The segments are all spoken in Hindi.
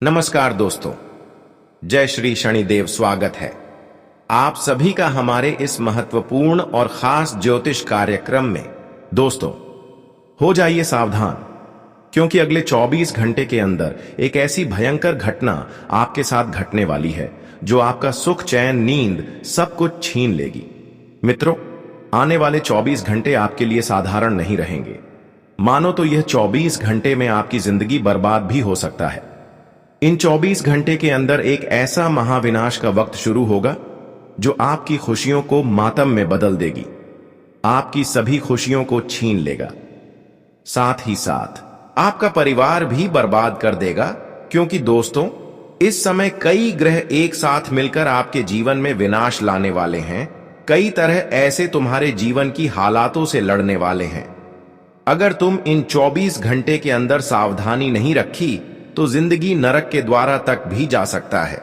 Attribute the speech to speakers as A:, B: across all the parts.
A: नमस्कार दोस्तों, जय श्री शनिदेव। स्वागत है आप सभी का हमारे इस महत्वपूर्ण और खास ज्योतिष कार्यक्रम में। दोस्तों, हो जाइए सावधान, क्योंकि अगले 24 घंटे के अंदर एक ऐसी भयंकर घटना आपके साथ घटने वाली है जो आपका सुख, चैन, नींद सब कुछ छीन लेगी। मित्रों, आने वाले 24 घंटे आपके लिए साधारण नहीं रहेंगे। मानो तो यह 24 घंटे में आपकी जिंदगी बर्बाद भी हो सकता है। इन 24 घंटे के अंदर एक ऐसा महाविनाश का वक्त शुरू होगा जो आपकी खुशियों को मातम में बदल देगी, आपकी सभी खुशियों को छीन लेगा, साथ ही साथ आपका परिवार भी बर्बाद कर देगा। क्योंकि दोस्तों, इस समय कई ग्रह एक साथ मिलकर आपके जीवन में विनाश लाने वाले हैं। कई तरह ऐसे तुम्हारे जीवन की हालातों से लड़ने वाले हैं। अगर तुम इन 24 घंटे के अंदर सावधानी नहीं रखी तो जिंदगी नरक के द्वारा तक भी जा सकता है।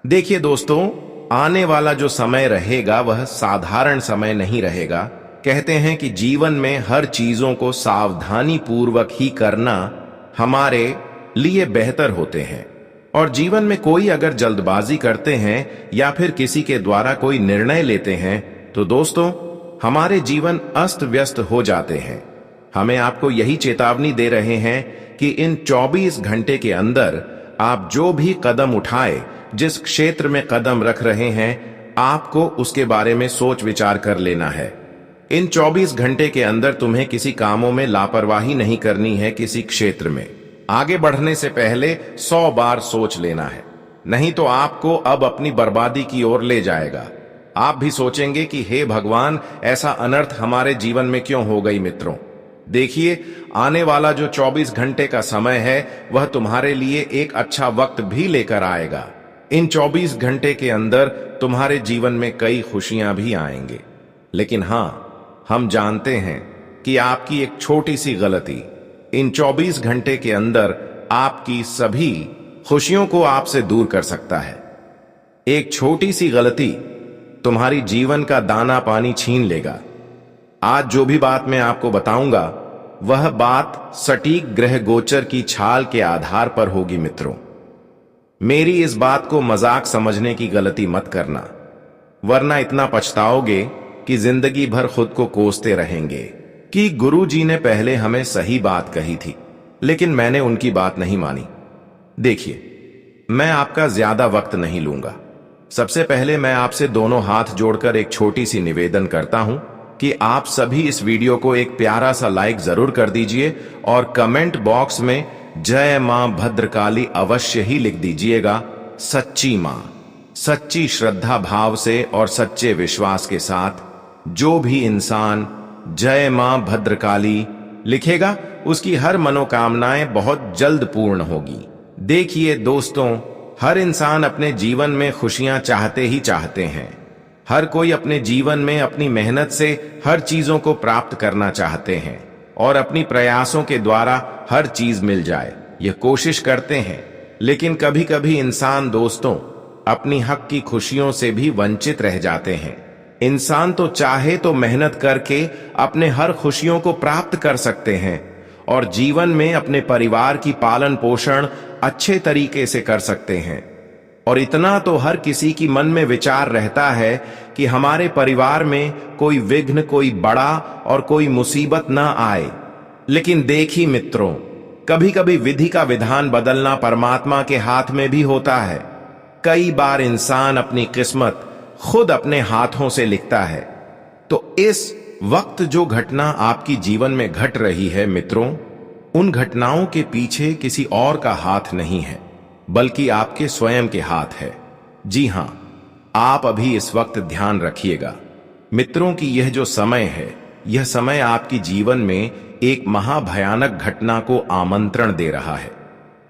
A: देखिए दोस्तों, आने वाला जो समय रहेगा वह साधारण समय नहीं रहेगा। कहते हैं कि जीवन में हर चीजों को सावधानी पूर्वक ही करना हमारे लिए बेहतर होते हैं। और जीवन में कोई अगर जल्दबाजी करते हैं या फिर किसी के द्वारा कोई निर्णय लेते हैं तो दोस्तों, हमारे जीवन अस्त व्यस्त हो जाते हैं। हमें आपको यही चेतावनी दे रहे हैं कि इन 24 घंटे के अंदर आप जो भी कदम उठाए, जिस क्षेत्र में कदम रख रहे हैं, आपको उसके बारे में सोच विचार कर लेना है। इन 24 घंटे के अंदर तुम्हें किसी कामों में लापरवाही नहीं करनी है। किसी क्षेत्र में आगे बढ़ने से पहले 100 बार सोच लेना है, नहीं तो आपको अब अपनी बर्बादी की ओर ले जाएगा। आप भी सोचेंगे कि हे भगवान, ऐसा अनर्थ हमारे जीवन में क्यों हो गई। मित्रों, देखिए, आने वाला जो 24 घंटे का समय है वह तुम्हारे लिए एक अच्छा वक्त भी लेकर आएगा। इन 24 घंटे के अंदर तुम्हारे जीवन में कई खुशियां भी आएंगे। लेकिन हां, हम जानते हैं कि आपकी एक छोटी सी गलती इन 24 घंटे के अंदर आपकी सभी खुशियों को आपसे दूर कर सकता है। एक छोटी सी गलती तुम्हारी जीवन का दाना पानी छीन लेगा। आज जो भी बात मैं आपको बताऊंगा वह बात सटीक ग्रह गोचर की छाल के आधार पर होगी। मित्रों, मेरी इस बात को मजाक समझने की गलती मत करना, वरना इतना पछताओगे कि जिंदगी भर खुद को कोसते रहेंगे कि गुरुजी ने पहले हमें सही बात कही थी, लेकिन मैंने उनकी बात नहीं मानी। देखिए, मैं आपका ज्यादा वक्त नहीं लूंगा। सबसे पहले मैं आपसे दोनों हाथ जोड़कर एक छोटी सी निवेदन करता हूं कि आप सभी इस वीडियो को एक प्यारा सा लाइक जरूर कर दीजिए और कमेंट बॉक्स में जय मां भद्रकाली अवश्य ही लिख दीजिएगा। सच्ची मां, सच्ची श्रद्धा भाव से और सच्चे विश्वास के साथ जो भी इंसान जय मां भद्रकाली लिखेगा उसकी हर मनोकामनाएं बहुत जल्द पूर्ण होगी। देखिए दोस्तों, हर इंसान अपने जीवन में खुशियां चाहते ही चाहते हैं। हर कोई अपने जीवन में अपनी मेहनत से हर चीजों को प्राप्त करना चाहते हैं और अपनी प्रयासों के द्वारा हर चीज मिल जाए, यह कोशिश करते हैं। लेकिन कभी कभी इंसान दोस्तों अपनी हक की खुशियों से भी वंचित रह जाते हैं। इंसान तो चाहे तो मेहनत करके अपने हर खुशियों को प्राप्त कर सकते हैं और जीवन में अपने परिवार की पालन पोषण अच्छे तरीके से कर सकते हैं। और इतना तो हर किसी की मन में विचार रहता है कि हमारे परिवार में कोई विघ्न, कोई बड़ा और कोई मुसीबत ना आए। लेकिन देखिए मित्रों, कभी कभी विधि का विधान बदलना परमात्मा के हाथ में भी होता है। कई बार इंसान अपनी किस्मत खुद अपने हाथों से लिखता है। तो इस वक्त जो घटना आपकी जीवन में घट रही है मित्रों, उन घटनाओं के पीछे किसी और का हाथ नहीं है, बल्कि आपके स्वयं के हाथ है। जी हां, आप अभी इस वक्त ध्यान रखिएगा मित्रों कि यह जो समय है, यह समय आपकी जीवन में एक महाभयानक घटना को आमंत्रण दे रहा है।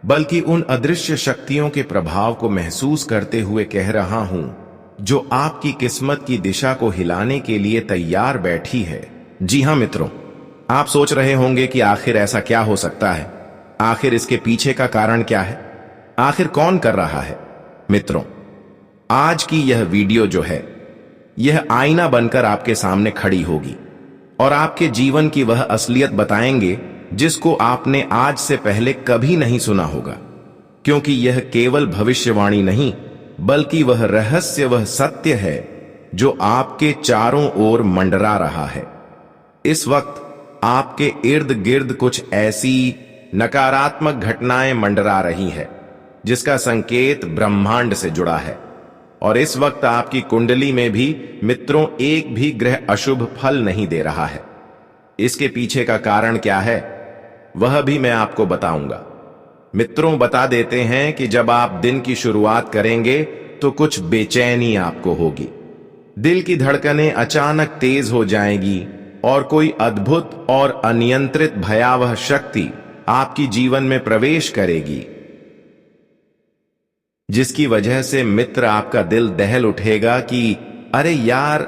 A: बल्कि उन अदृश्य शक्तियों के प्रभाव को महसूस करते हुए कह रहा हूं जो आपकी किस्मत की दिशा को हिलाने के लिए तैयार बैठी है। जी हां मित्रों, आप सोच रहे होंगे कि आखिर ऐसा क्या हो सकता है, आखिर इसके पीछे का कारण क्या है, आखिर कौन कर रहा है। मित्रों, आज की यह वीडियो जो है, यह आईना बनकर आपके सामने खड़ी होगी और आपके जीवन की वह असलियत बताएंगे जिसको आपने आज से पहले कभी नहीं सुना होगा। क्योंकि यह केवल भविष्यवाणी नहीं बल्कि वह रहस्य, वह सत्य है जो आपके चारों ओर मंडरा रहा है। इस वक्त आपके इर्द गिर्द कुछ ऐसी नकारात्मक घटनाएं मंडरा रही है जिसका संकेत ब्रह्मांड से जुड़ा है। और इस वक्त आपकी कुंडली में भी मित्रों एक भी ग्रह अशुभ फल नहीं दे रहा है। इसके पीछे का कारण क्या है वह भी मैं आपको बताऊंगा। मित्रों, बता देते हैं कि जब आप दिन की शुरुआत करेंगे तो कुछ बेचैनी आपको होगी, दिल की धड़कनें अचानक तेज हो जाएंगी और कोई अद्भुत और अनियंत्रित भयावह शक्ति आपकी जीवन में प्रवेश करेगी, जिसकी वजह से मित्र आपका दिल दहल उठेगा कि अरे यार,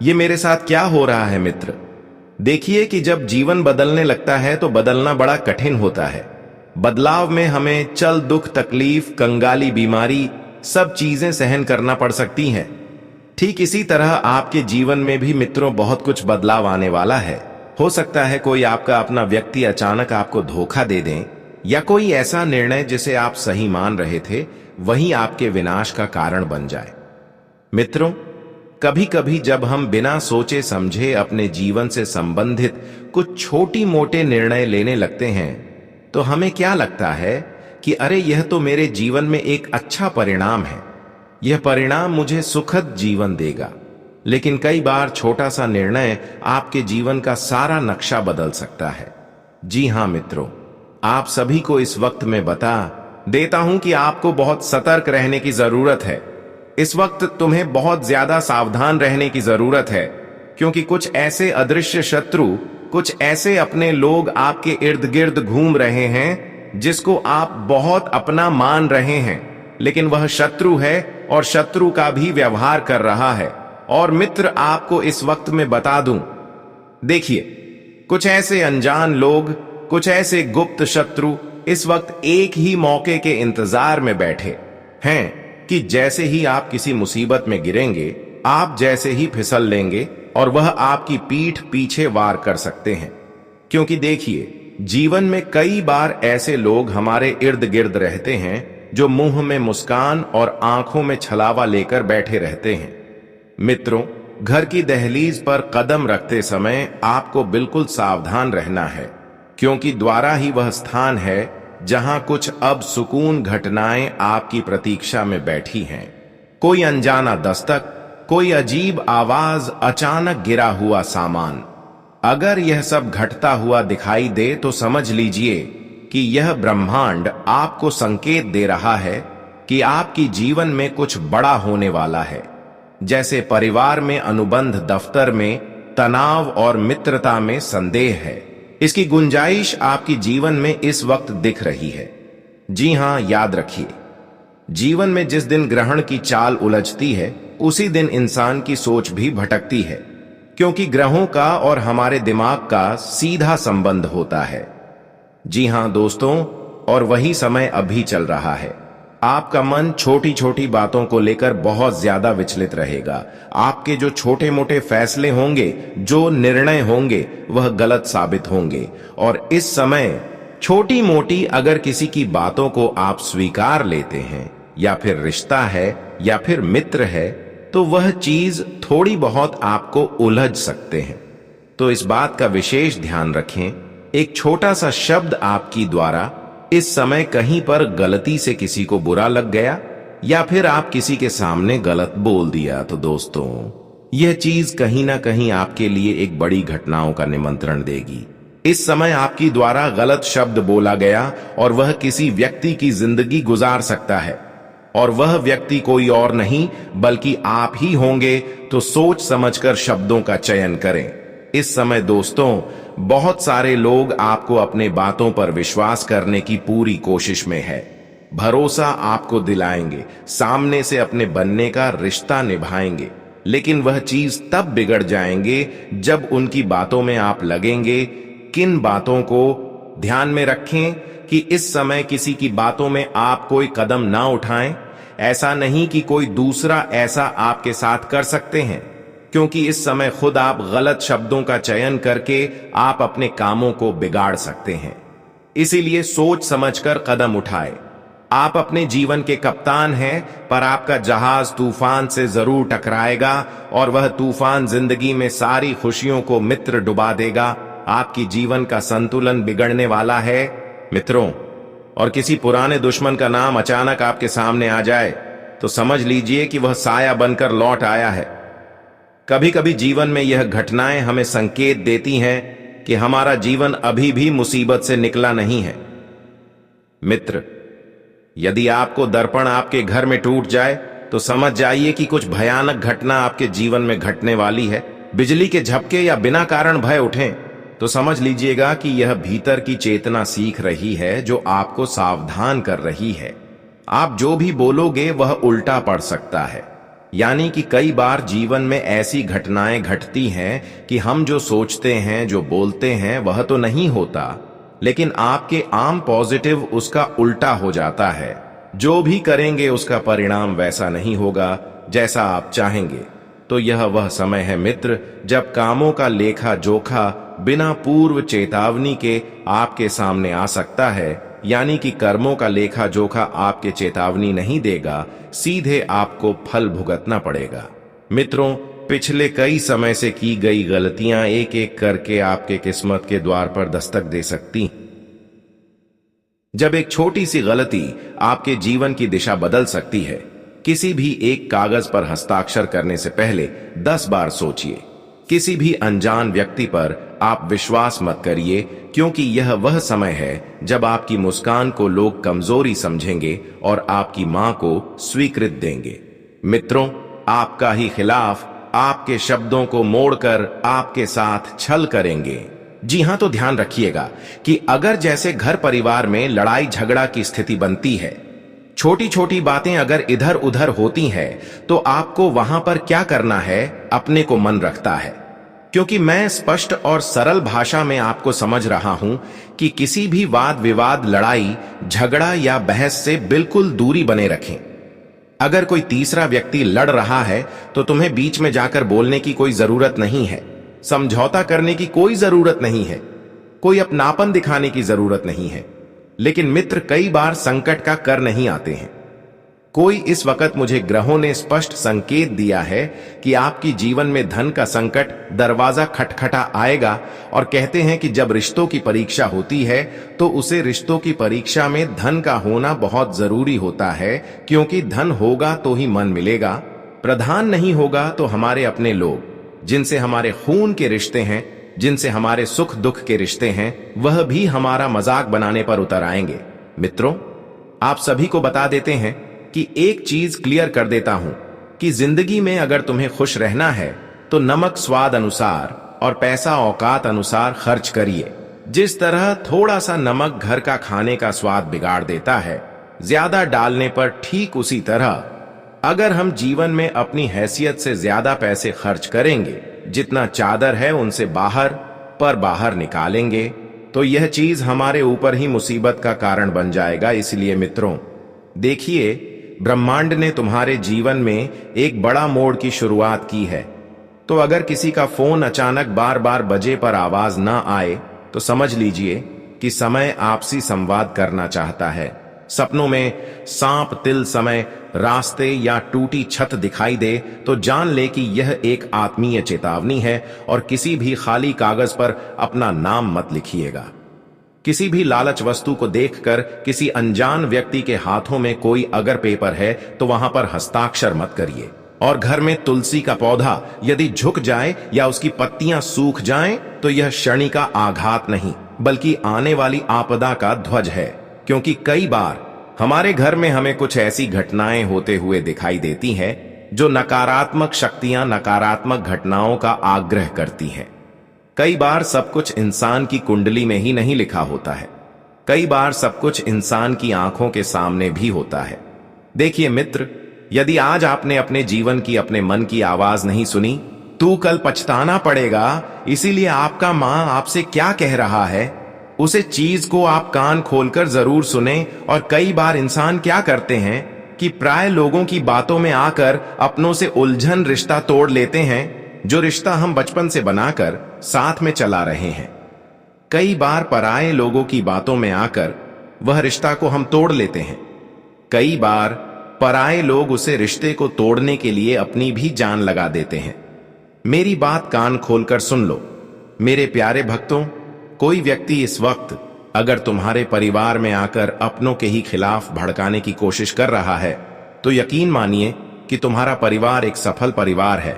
A: ये मेरे साथ क्या हो रहा है। मित्र, देखिए कि जब जीवन बदलने लगता है तो बदलना बड़ा कठिन होता है। बदलाव में हमें चल, दुख, तकलीफ, कंगाली, बीमारी, सब चीजें सहन करना पड़ सकती हैं। ठीक इसी तरह आपके जीवन में भी मित्रों बहुत कुछ बदलाव आने वाला है। हो सकता है कोई आपका अपना व्यक्ति अचानक आपको धोखा दे दें, या कोई ऐसा निर्णय जिसे आप सही मान रहे थे वही आपके विनाश का कारण बन जाए। मित्रों, कभी कभी जब हम बिना सोचे समझे अपने जीवन से संबंधित कुछ छोटी मोटे निर्णय लेने लगते हैं तो हमें क्या लगता है कि अरे यह तो मेरे जीवन में एक अच्छा परिणाम है, यह परिणाम मुझे सुखद जीवन देगा। लेकिन कई बार छोटा सा निर्णय आपके जीवन का सारा नक्शा बदल सकता है। जी हां मित्रों, आप सभी को इस वक्त में बता देता हूं कि आपको बहुत सतर्क रहने की जरूरत है। इस वक्त तुम्हें बहुत ज्यादा सावधान रहने की जरूरत है, क्योंकि कुछ ऐसे अदृश्य शत्रु, कुछ ऐसे अपने लोग आपके इर्द गिर्द घूम रहे हैं जिसको आप बहुत अपना मान रहे हैं, लेकिन वह शत्रु है और शत्रु का भी व्यवहार कर रहा है। और मित्र, आपको इस वक्त में बता दूं, देखिए, कुछ ऐसे अनजान लोग, कुछ ऐसे गुप्त शत्रु इस वक्त एक ही मौके के इंतजार में बैठे हैं कि जैसे ही आप किसी मुसीबत में गिरेंगे, आप जैसे ही फिसल लेंगे और वह आपकी पीठ पीछे वार कर सकते हैं। क्योंकि देखिए, जीवन में कई बार ऐसे लोग हमारे इर्द गिर्द रहते हैं जो मुंह में मुस्कान और आंखों में छलावा लेकर बैठे रहते हैं। मित्रों, घर की दहलीज पर कदम रखते समय आपको बिल्कुल सावधान रहना है, क्योंकि द्वारा ही वह स्थान है जहां कुछ अब सुकून घटनाएं आपकी प्रतीक्षा में बैठी हैं। कोई अनजाना दस्तक, कोई अजीब आवाज, अचानक गिरा हुआ सामान, अगर यह सब घटता हुआ दिखाई दे तो समझ लीजिए कि यह ब्रह्मांड आपको संकेत दे रहा है कि आपकी जीवन में कुछ बड़ा होने वाला है। जैसे परिवार में अनुबंध, दफ्तर में तनाव और मित्रता में संदेह है, इसकी गुंजाइश आपकी जीवन में इस वक्त दिख रही है। जी हां, याद रखिए, जीवन में जिस दिन ग्रहण की चाल उलझती है उसी दिन इंसान की सोच भी भटकती है, क्योंकि ग्रहों का और हमारे दिमाग का सीधा संबंध होता है। जी हां दोस्तों, और वही समय अभी चल रहा है। आपका मन छोटी छोटी बातों को लेकर बहुत ज्यादा विचलित रहेगा। आपके जो छोटे मोटे फैसले होंगे, जो निर्णय होंगे, वह गलत साबित होंगे। और इस समय छोटी मोटी अगर किसी की बातों को आप स्वीकार लेते हैं, या फिर रिश्ता है या फिर मित्र है, तो वह चीज थोड़ी बहुत आपको उलझ सकते हैं। तो इस बात का विशेष ध्यान रखें, एक छोटा सा शब्द आपकी द्वारा इस समय कहीं पर गलती से किसी को बुरा लग गया, या फिर आप किसी के सामने गलत बोल दिया, तो दोस्तों यह चीज कहीं ना कहीं आपके लिए एक बड़ी घटनाओं का निमंत्रण देगी। इस समय आपकी द्वारा गलत शब्द बोला गया और वह किसी व्यक्ति की जिंदगी गुजार सकता है, और वह व्यक्ति कोई और नहीं बल्कि आप ही होंगे। तो सोच समझकर शब्दों का चयन करें। इस समय दोस्तों बहुत सारे लोग आपको अपने बातों पर विश्वास करने की पूरी कोशिश में है, भरोसा आपको दिलाएंगे, सामने से अपने बनने का रिश्ता निभाएंगे, लेकिन वह चीज तब बिगड़ जाएंगे जब उनकी बातों में आप लगेंगे। किन बातों को ध्यान में रखें कि इस समय किसी की बातों में आप कोई कदम ना उठाएं। ऐसा नहीं कि कोई दूसरा ऐसा आपके साथ कर सकते हैं, क्योंकि इस समय खुद आप गलत शब्दों का चयन करके आप अपने कामों को बिगाड़ सकते हैं। इसीलिए सोच समझकर कदम उठाएं। आप अपने जीवन के कप्तान हैं, पर आपका जहाज तूफान से जरूर टकराएगा और वह तूफान जिंदगी में सारी खुशियों को मित्र डुबा देगा। आपकी जीवन का संतुलन बिगड़ने वाला है मित्रों। और किसी पुराने दुश्मन का नाम अचानक आपके सामने आ जाए तो समझ लीजिए कि वह साया बनकर लौट आया है। कभी कभी जीवन में यह घटनाएं हमें संकेत देती हैं कि हमारा जीवन अभी भी मुसीबत से निकला नहीं है। मित्र, यदि आपको दर्पण आपके घर में टूट जाए तो समझ जाइए कि कुछ भयानक घटना आपके जीवन में घटने वाली है। बिजली के झपके या बिना कारण भय उठें तो समझ लीजिएगा कि यह भीतर की चेतना सीख रही है जो आपको सावधान कर रही है। आप जो भी बोलोगे वह उल्टा पड़ सकता है। यानी कि कई बार जीवन में ऐसी घटनाएं घटती हैं कि हम जो सोचते हैं, जो बोलते हैं वह तो नहीं होता, लेकिन आपके आम पॉजिटिव उसका उल्टा हो जाता है। जो भी करेंगे उसका परिणाम वैसा नहीं होगा जैसा आप चाहेंगे। तो यह वह समय है मित्र जब कामों का लेखा जोखा बिना पूर्व चेतावनी के आपके सामने आ सकता है। यानी कि कर्मों का लेखा जोखा आपके चेतावनी नहीं देगा, सीधे आपको फल भुगतना पड़ेगा। मित्रों, पिछले कई समय से की गई गलतियां एक एक करके आपके किस्मत के द्वार पर दस्तक दे सकती। जब एक छोटी सी गलती आपके जीवन की दिशा बदल सकती है। किसी भी एक कागज पर हस्ताक्षर करने से पहले 10 बार सोचिए। किसी भी अनजान व्यक्ति पर आप विश्वास मत करिए, क्योंकि यह वह समय है जब आपकी मुस्कान को लोग कमजोरी समझेंगे और आपकी मां को स्वीकृत देंगे। मित्रों, आपका ही खिलाफ आपके शब्दों को मोड़कर आपके साथ छल करेंगे। जी हां, तो ध्यान रखिएगा कि अगर जैसे घर परिवार में लड़ाई झगड़ा की स्थिति बनती है, छोटी छोटी बातें अगर इधर उधर होती हैं, तो आपको वहां पर क्या करना है अपने को मन रखता है। क्योंकि मैं स्पष्ट और सरल भाषा में आपको समझ रहा हूं कि किसी भी वाद विवाद, लड़ाई झगड़ा या बहस से बिल्कुल दूरी बने रखें। अगर कोई तीसरा व्यक्ति लड़ रहा है तो तुम्हें बीच में जाकर बोलने की कोई जरूरत नहीं है, समझौता करने की कोई जरूरत नहीं है, कोई अपनापन दिखाने की जरूरत नहीं है। लेकिन मित्र, कई बार संकट का कर नहीं आते हैं। कोई इस वक्त मुझे ग्रहों ने स्पष्ट संकेत दिया है कि आपकी जीवन में धन का संकट दरवाजा खटखटा आएगा, और कहते हैं कि जब रिश्तों की परीक्षा होती है तो उसे रिश्तों की परीक्षा में धन का होना बहुत जरूरी होता है, क्योंकि धन होगा तो ही मन मिलेगा। प्रधान नहीं होगा तो हमारे अपने लोग, जिनसे हमारे खून के रिश्ते हैं, जिनसे हमारे सुख दुख के रिश्ते हैं, वह भी हमारा मजाक बनाने पर उतर आएंगे। मित्रों, आप सभी को बता देते हैं कि एक चीज क्लियर कर देता हूं कि जिंदगी में अगर तुम्हें खुश रहना है तो नमक स्वाद अनुसार और पैसा औकात अनुसार खर्च करिए। जिस तरह थोड़ा सा नमक घर का खाने का स्वाद बिगाड़ देता है, ज्यादा डालने पर ठीक उसी तरह अगर हम जीवन में अपनी हैसियत से ज्यादा पैसे खर्च करेंगे, जितना चादर है उनसे बाहर निकालेंगे, तो यह चीज हमारे ऊपर ही मुसीबत का कारण बन जाएगा। इसलिए मित्रों, देखिए, ब्रह्मांड ने तुम्हारे जीवन में एक बड़ा मोड़ की शुरुआत की है। तो अगर किसी का फोन अचानक बार बार बजे पर आवाज ना आए तो समझ लीजिए कि समय आपसी संवाद करना चाहता है। सपनों में सांप तिल समय रास्ते या टूटी छत दिखाई दे तो जान ले कि यह एक आत्मीय चेतावनी है, और किसी भी खाली कागज पर अपना नाम मत लिखिएगा। किसी भी लालच वस्तु को देखकर किसी अनजान व्यक्ति के हाथों में कोई अगर पेपर है तो वहां पर हस्ताक्षर मत करिए। और घर में तुलसी का पौधा यदि झुक जाए या उसकी पत्तियां सूख जाएं तो यह क्षणिक का आघात नहीं, बल्कि आने वाली आपदा का ध्वज है। क्योंकि कई बार हमारे घर में हमें कुछ ऐसी घटनाएं होते हुए दिखाई देती हैं जो नकारात्मक शक्तियां नकारात्मक घटनाओं का आग्रह करती हैं। कई बार सब कुछ इंसान की कुंडली में ही नहीं लिखा होता है, कई बार सब कुछ इंसान की आंखों के सामने भी होता है। देखिए मित्र, यदि आज आपने अपने जीवन की, अपने मन की आवाज नहीं सुनी तो कल पछताना पड़ेगा। इसीलिए आपका मां आपसे क्या कह रहा है, उसे चीज को आप कान खोलकर जरूर सुने। और कई बार इंसान क्या करते हैं कि प्राय लोगों की बातों में आकर अपनों से उलझन रिश्ता तोड़ लेते हैं, जो रिश्ता हम बचपन से बनाकर साथ में चला रहे हैं। कई बार पराये लोगों की बातों में आकर वह रिश्ता को हम तोड़ लेते हैं। कई बार पराये लोग उसे रिश्ते को तोड़ने के लिए अपनी भी जान लगा देते हैं। मेरी बात कान खोलकर सुन लो मेरे प्यारे भक्तों। कोई व्यक्ति इस वक्त अगर तुम्हारे परिवार में आकर अपनों के ही खिलाफ भड़काने की कोशिश कर रहा है तो यकीन मानिए कि तुम्हारा परिवार एक सफल परिवार है,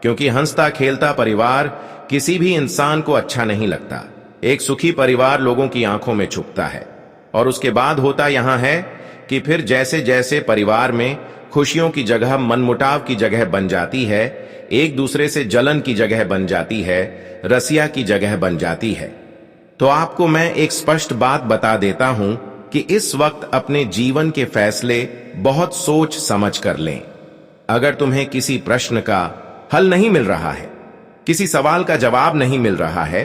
A: क्योंकि हंसता खेलता परिवार किसी भी इंसान को अच्छा नहीं लगता। एक सुखी परिवार लोगों की आंखों में छुपता है। और उसके बाद होता यहां है कि फिर जैसे जैसे परिवार में खुशियों की जगह मनमुटाव की जगह बन जाती है, एक दूसरे से जलन की जगह बन जाती है, रसिया की जगह बन जाती है, तो आपको मैं एक स्पष्ट बात बता देता हूं कि इस वक्त अपने जीवन के फैसले बहुत सोच समझ कर लें। अगर तुम्हें किसी प्रश्न का हल नहीं मिल रहा है, किसी सवाल का जवाब नहीं मिल रहा है,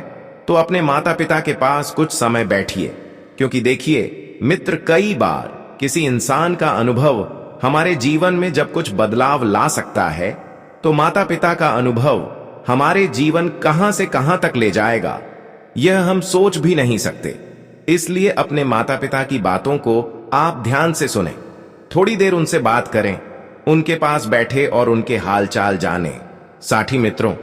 A: तो अपने माता पिता के पास कुछ समय बैठिए, क्योंकि देखिए मित्र, कई बार किसी इंसान का अनुभव हमारे जीवन में जब कुछ बदलाव ला सकता है, तो माता पिता का अनुभव हमारे जीवन कहां से कहां तक ले जाएगा यह हम सोच भी नहीं सकते। इसलिए अपने माता पिता की बातों को आप ध्यान से सुनें, थोड़ी देर उनसे बात करें, उनके पास बैठे और उनके हालचाल जानें। साथी मित्रों,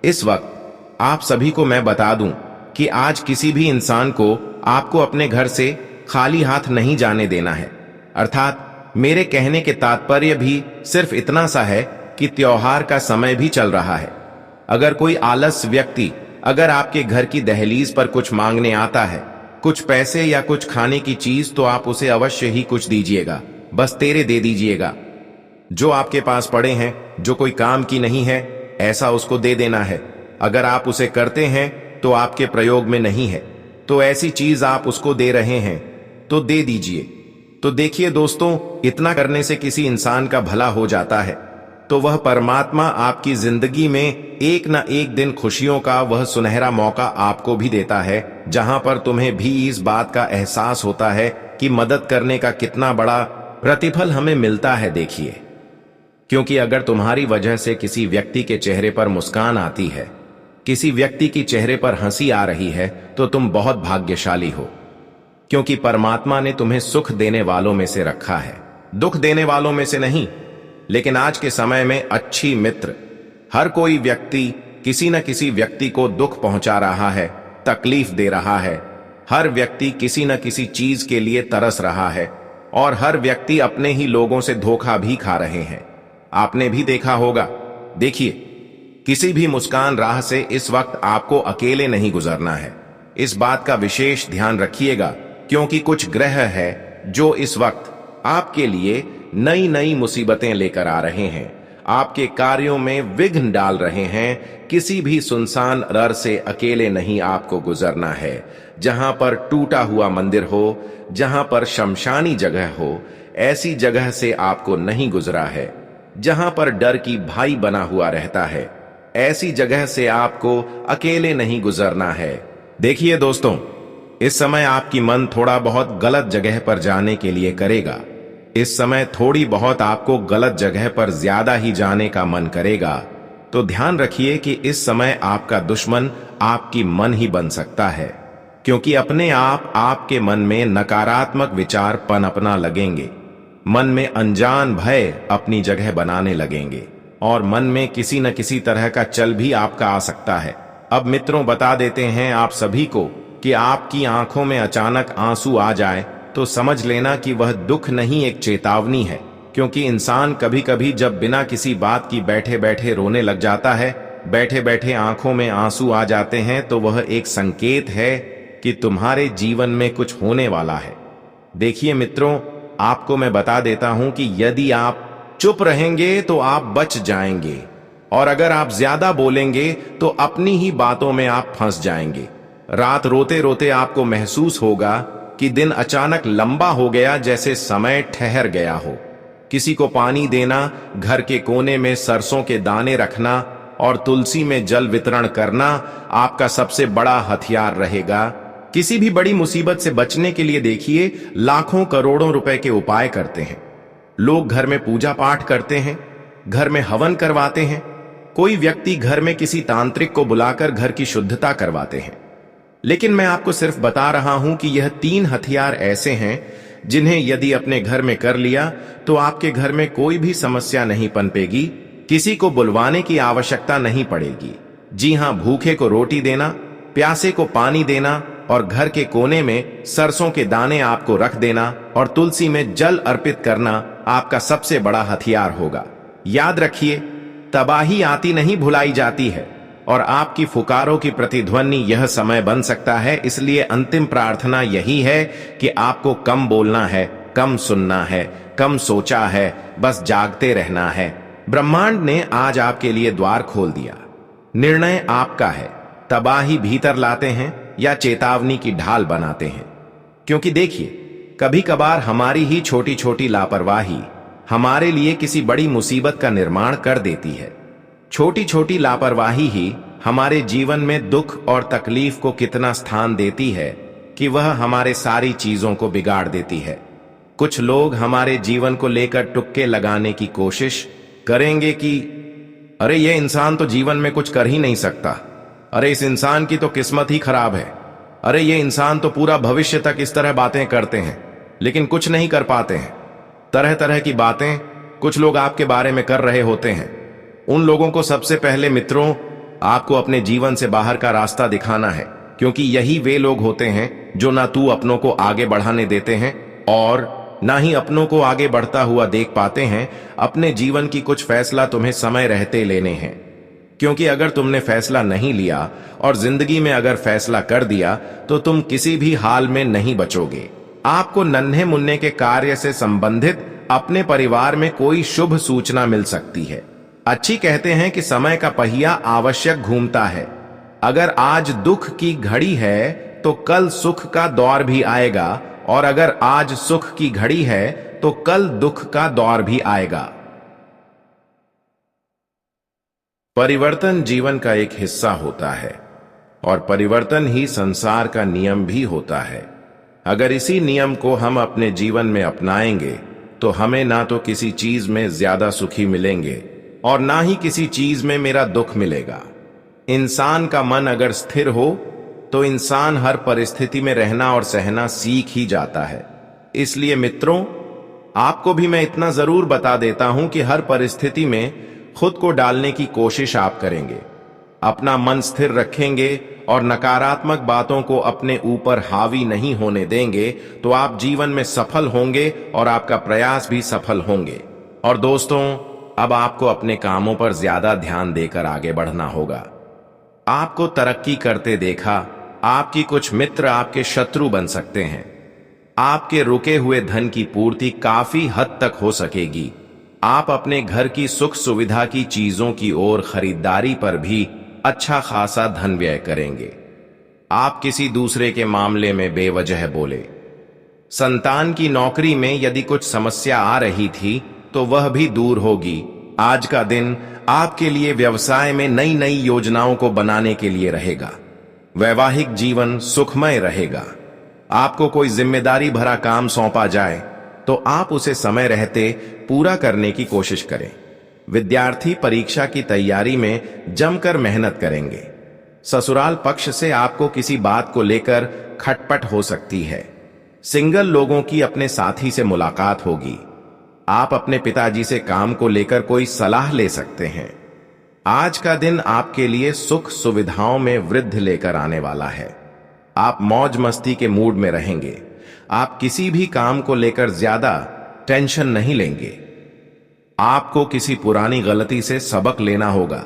A: इस वक्त आप सभी को मैं बता दूं कि आज किसी भी इंसान को आपको अपने घर से खाली हाथ नहीं जाने देना है। अर्थात मेरे कहने के तात्पर्य भी सिर्फ इतना सा है कि त्योहार का समय भी चल रहा है। अगर कोई आलस्य व्यक्ति अगर आपके घर की दहलीज पर कुछ मांगने आता है, कुछ पैसे या कुछ खाने की चीज, तो आप उसे अवश्य ही कुछ दीजिएगा, बस तेरे दे दीजिएगा। जो आपके पास पड़े हैं, जो कोई काम की नहीं है, ऐसा उसको दे देना है। अगर आप उसे करते हैं तो आपके प्रयोग में नहीं है, तो ऐसी चीज आप उसको दे रहे हैं तो दे दीजिए। तो देखिए दोस्तों, इतना करने से किसी इंसान का भला हो जाता है, तो वह परमात्मा आपकी जिंदगी में एक न एक दिन खुशियों का वह सुनहरा मौका आपको भी देता है, जहां पर तुम्हें भी इस बात का एहसास होता है कि मदद करने का कितना बड़ा प्रतिफल हमें मिलता है। देखिए, क्योंकि अगर तुम्हारी वजह से किसी व्यक्ति के चेहरे पर मुस्कान आती है, किसी व्यक्ति की चेहरे पर हंसी आ रही है, तो तुम बहुत भाग्यशाली हो, क्योंकि परमात्मा ने तुम्हें सुख देने वालों में से रखा है, दुख देने वालों में से नहीं। लेकिन आज के समय में अच्छी मित्र, हर कोई व्यक्ति किसी न किसी व्यक्ति को दुख पहुंचा रहा है, तकलीफ दे रहा है। हर व्यक्ति किसी न किसी चीज के लिए तरस रहा है, और हर व्यक्ति अपने ही लोगों से धोखा भी खा रहे हैं। आपने भी देखा होगा। देखिए, किसी भी मुस्कान राह से इस वक्त आपको अकेले नहीं गुजरना है। इस बात का विशेष ध्यान रखिएगा, क्योंकि कुछ ग्रह है जो इस वक्त आपके लिए नई नई मुसीबतें लेकर आ रहे हैं, आपके कार्यों में विघ्न डाल रहे हैं। किसी भी सुनसान रर से अकेले नहीं आपको गुजरना है। जहां पर टूटा हुआ मंदिर हो, जहां पर शमशानी जगह हो, ऐसी जगह से आपको नहीं गुजरा है। जहां पर डर की भाई बना हुआ रहता है, ऐसी जगह से आपको अकेले नहीं गुजरना है। देखिए दोस्तों, इस समय आपकी मन थोड़ा बहुत गलत जगह पर जाने के लिए करेगा। इस समय थोड़ी बहुत आपको गलत जगह पर ज्यादा ही जाने का मन करेगा। तो ध्यान रखिए कि इस समय आपका दुश्मन आपकी मन ही बन सकता है, क्योंकि अपने आप आपके मन में नकारात्मक विचार पनपना लगेंगे। मन में अनजान भय अपनी जगह बनाने लगेंगे, और मन में किसी न किसी तरह का चल भी आपका आ सकता है। अब मित्रों, बता देते हैं आप सभी को कि आपकी आंखों में अचानक आंसू आ जाए तो समझ लेना कि वह दुख नहीं, एक चेतावनी है। क्योंकि इंसान कभी कभी जब बिना किसी बात की बैठे बैठे रोने लग जाता है, बैठे बैठे आंखों में आंसू आ जाते हैं, तो वह एक संकेत है कि तुम्हारे जीवन में कुछ होने वाला है। देखिए मित्रों, आपको मैं बता देता हूं कि यदि आप चुप रहेंगे तो आप बच जाएंगे, और अगर आप ज्यादा बोलेंगे तो अपनी ही बातों में आप फंस जाएंगे। रात रोते रोते आपको महसूस होगा कि दिन अचानक लंबा हो गया, जैसे समय ठहर गया हो। किसी को पानी देना, घर के कोने में सरसों के दाने रखना और तुलसी में जल वितरण करना आपका सबसे बड़ा हथियार रहेगा। किसी भी बड़ी मुसीबत से बचने के लिए देखिए, लाखों करोड़ों रुपए के उपाय करते हैं लोग। घर में पूजा पाठ करते हैं, घर में हवन करवाते हैं, कोई व्यक्ति घर में किसी तांत्रिक को बुलाकर घर की शुद्धता करवाते हैं। लेकिन मैं आपको सिर्फ बता रहा हूं कि यह 3 हथियार ऐसे हैं जिन्हें यदि अपने घर में कर लिया तो आपके घर में कोई भी समस्या नहीं पनपेगी, किसी को बुलवाने की आवश्यकता नहीं पड़ेगी। जी हां, भूखे को रोटी देना, प्यासे को पानी देना और घर के कोने में सरसों के दाने आपको रख देना और तुलसी में जल अर्पित करना आपका सबसे बड़ा हथियार होगा। याद रखिए, तबाही आती नहीं भुलाई जाती है और आपकी फुकारों की प्रतिध्वनि यह समय बन सकता है। इसलिए अंतिम प्रार्थना यही है कि आपको कम बोलना है, कम सुनना है, कम सोचा है, बस जागते रहना है। ब्रह्मांड ने आज आपके लिए द्वार खोल दिया। निर्णय आपका है, तबाही भीतर लाते हैं या चेतावनी की ढाल बनाते हैं। क्योंकि देखिए, कभी कभार हमारी ही छोटी छोटी लापरवाही हमारे लिए किसी बड़ी मुसीबत का निर्माण कर देती है। छोटी छोटी लापरवाही ही हमारे जीवन में दुख और तकलीफ को कितना स्थान देती है कि वह हमारे सारी चीजों को बिगाड़ देती है। कुछ लोग हमारे जीवन को लेकर टुक्के लगाने की कोशिश करेंगे कि अरे ये इंसान तो जीवन में कुछ कर ही नहीं सकता, अरे इस इंसान की तो किस्मत ही खराब है, अरे ये इंसान तो पूरा भविष्य तक इस तरह बातें करते हैं लेकिन कुछ नहीं कर पाते हैं। तरह तरह की बातें कुछ लोग आपके बारे में कर रहे होते हैं। उन लोगों को सबसे पहले मित्रों, आपको अपने जीवन से बाहर का रास्ता दिखाना है, क्योंकि यही वे लोग होते हैं जो ना तू अपनों को आगे बढ़ाने देते हैं और ना ही अपनों को आगे बढ़ता हुआ देख पाते हैं। अपने जीवन की कुछ फैसला तुम्हें समय रहते लेने हैं, क्योंकि अगर तुमने फैसला नहीं लिया और जिंदगी में अगर फैसला कर दिया तो तुम किसी भी हाल में नहीं बचोगे। आपको नन्हे मुन्ने के कार्य से संबंधित अपने परिवार में कोई शुभ सूचना मिल सकती है। अच्छी कहते हैं कि समय का पहिया आवश्यक घूमता है। अगर आज दुख की घड़ी है तो कल सुख का दौर भी आएगा, और अगर आज सुख की घड़ी है तो कल दुख का दौर भी आएगा। परिवर्तन जीवन का एक हिस्सा होता है और परिवर्तन ही संसार का नियम भी होता है। अगर इसी नियम को हम अपने जीवन में अपनाएंगे तो हमें ना तो किसी चीज में ज्यादा सुखी मिलेंगे और ना ही किसी चीज में मेरा दुख मिलेगा। इंसान का मन अगर स्थिर हो तो इंसान हर परिस्थिति में रहना और सहना सीख ही जाता है। इसलिए मित्रों, आपको भी मैं इतना जरूर बता देता हूं कि हर परिस्थिति में खुद को डालने की कोशिश आप करेंगे, अपना मन स्थिर रखेंगे और नकारात्मक बातों को अपने ऊपर हावी नहीं होने देंगे तो आप जीवन में सफल होंगे और आपका प्रयास भी सफल होंगे। और दोस्तों, अब आपको अपने कामों पर ज्यादा ध्यान देकर आगे बढ़ना होगा। आपको तरक्की करते देखा, आपकी कुछ मित्र आपके शत्रु बन सकते हैं। आपके रुके हुए धन की पूर्ति काफी हद तक हो सकेगी। आप अपने घर की सुख सुविधा की चीजों की ओर खरीदारी पर भी अच्छा खासा धन व्यय करेंगे। आप किसी दूसरे के मामले में बेवजह बोले। संतान की नौकरी में यदि कुछ समस्या आ रही थी तो वह भी दूर होगी। आज का दिन आपके लिए व्यवसाय में नई नई योजनाओं को बनाने के लिए रहेगा। वैवाहिक जीवन सुखमय रहेगा। आपको कोई जिम्मेदारी भरा काम सौंपा जाए तो आप उसे समय रहते पूरा करने की कोशिश करें। विद्यार्थी परीक्षा की तैयारी में जमकर मेहनत करेंगे। ससुराल पक्ष से आपको किसी बात को लेकर खटपट हो सकती है। सिंगल लोगों की अपने साथी से मुलाकात होगी। आप अपने पिताजी से काम को लेकर कोई सलाह ले सकते हैं। आज का दिन आपके लिए सुख सुविधाओं में वृद्धि लेकर आने वाला है। आप मौज मस्ती के मूड में रहेंगे। आप किसी भी काम को लेकर ज्यादा टेंशन नहीं लेंगे। आपको किसी पुरानी गलती से सबक लेना होगा।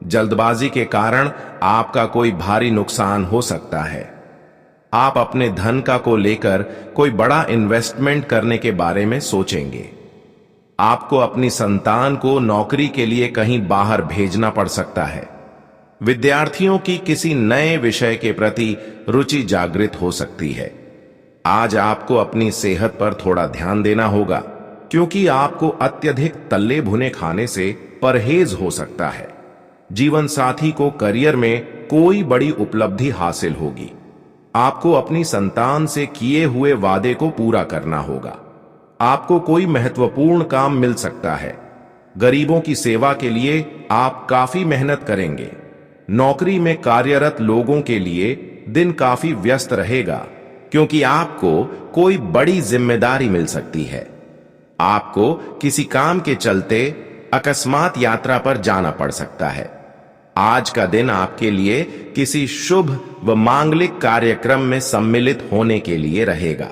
A: जल्दबाजी के कारण आपका कोई भारी नुकसान हो सकता है। आप अपने धन का को लेकर कोई बड़ा इन्वेस्टमेंट करने के बारे में सोचेंगे। आपको अपनी संतान को नौकरी के लिए कहीं बाहर भेजना पड़ सकता है। विद्यार्थियों की किसी नए विषय के प्रति रुचि जागृत हो सकती है। आज आपको अपनी सेहत पर थोड़ा ध्यान देना होगा, क्योंकि आपको अत्यधिक तले भुने खाने से परहेज हो सकता है। जीवन साथी को करियर में कोई बड़ी उपलब्धि हासिल होगी। आपको अपनी संतान से किए हुए वादे को पूरा करना होगा। आपको कोई महत्वपूर्ण काम मिल सकता है। गरीबों की सेवा के लिए आप काफी मेहनत करेंगे। नौकरी में कार्यरत लोगों के लिए दिन काफी व्यस्त रहेगा। क्योंकि आपको कोई बड़ी जिम्मेदारी मिल सकती है। आपको किसी काम के चलते अकस्मात यात्रा पर जाना पड़ सकता है। आज का दिन आपके लिए किसी शुभ व मांगलिक कार्यक्रम में सम्मिलित होने के लिए रहेगा।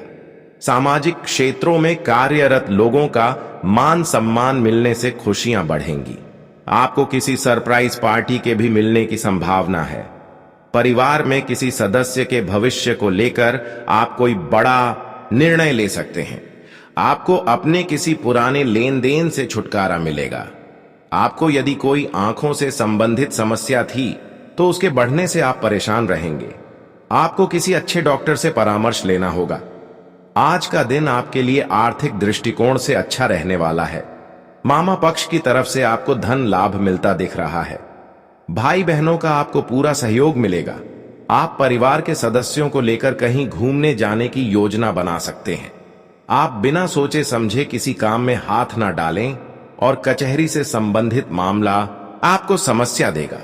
A: सामाजिक क्षेत्रों में कार्यरत लोगों का मान सम्मान मिलने से खुशियां बढ़ेंगी। आपको किसी सरप्राइज पार्टी के भी मिलने की संभावना है। परिवार में किसी सदस्य के भविष्य को लेकर आप कोई बड़ा निर्णय ले सकते हैं। आपको अपने किसी पुराने लेन देन से छुटकारा मिलेगा। आपको यदि कोई आंखों से संबंधित समस्या थी तो उसके बढ़ने से आप परेशान रहेंगे। आपको किसी अच्छे डॉक्टर से परामर्श लेना होगा। आज का दिन आपके लिए आर्थिक दृष्टिकोण से अच्छा रहने वाला है। मामा पक्ष की तरफ से आपको धन लाभ मिलता दिख रहा है। भाई बहनों का आपको पूरा सहयोग मिलेगा। आप परिवार के सदस्यों को लेकर कहीं घूमने जाने की योजना बना सकते हैं। आप बिना सोचे समझे किसी काम में हाथ ना डालें और कचहरी से संबंधित मामला आपको समस्या देगा।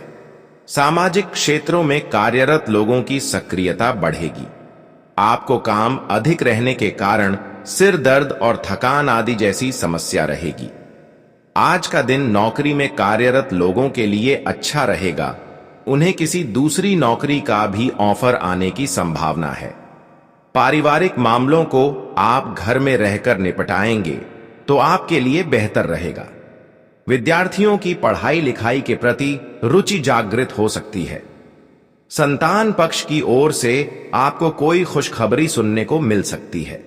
A: सामाजिक क्षेत्रों में कार्यरत लोगों की सक्रियता बढ़ेगी। आपको काम अधिक रहने के कारण सिर दर्द और थकान आदि जैसी समस्या रहेगी। आज का दिन नौकरी में कार्यरत लोगों के लिए अच्छा रहेगा। उन्हें किसी दूसरी नौकरी का भी ऑफर आने की संभावना है। पारिवारिक मामलों को आप घर में रहकर निपटाएंगे तो आपके लिए बेहतर रहेगा। विद्यार्थियों की पढ़ाई लिखाई के प्रति रुचि जागृत हो सकती है। संतान पक्ष की ओर से आपको कोई खुशखबरी सुनने को मिल सकती है।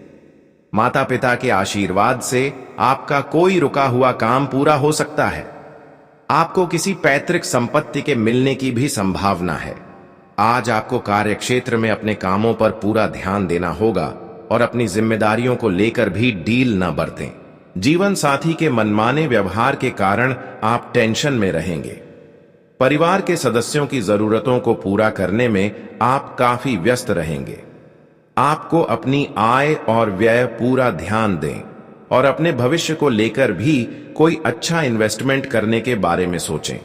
A: माता पिता के आशीर्वाद से आपका कोई रुका हुआ काम पूरा हो सकता है। आपको किसी पैतृक संपत्ति के मिलने की भी संभावना है। आज आपको कार्यक्षेत्र में अपने कामों पर पूरा ध्यान देना होगा और अपनी जिम्मेदारियों को लेकर भी ढील न बरतें। जीवन साथी के मनमाने व्यवहार के कारण आप टेंशन में रहेंगे। परिवार के सदस्यों की जरूरतों को पूरा करने में आप काफी व्यस्त रहेंगे। आपको अपनी आय और व्यय पूरा ध्यान दें और अपने भविष्य को लेकर भी कोई अच्छा इन्वेस्टमेंट करने के बारे में सोचें।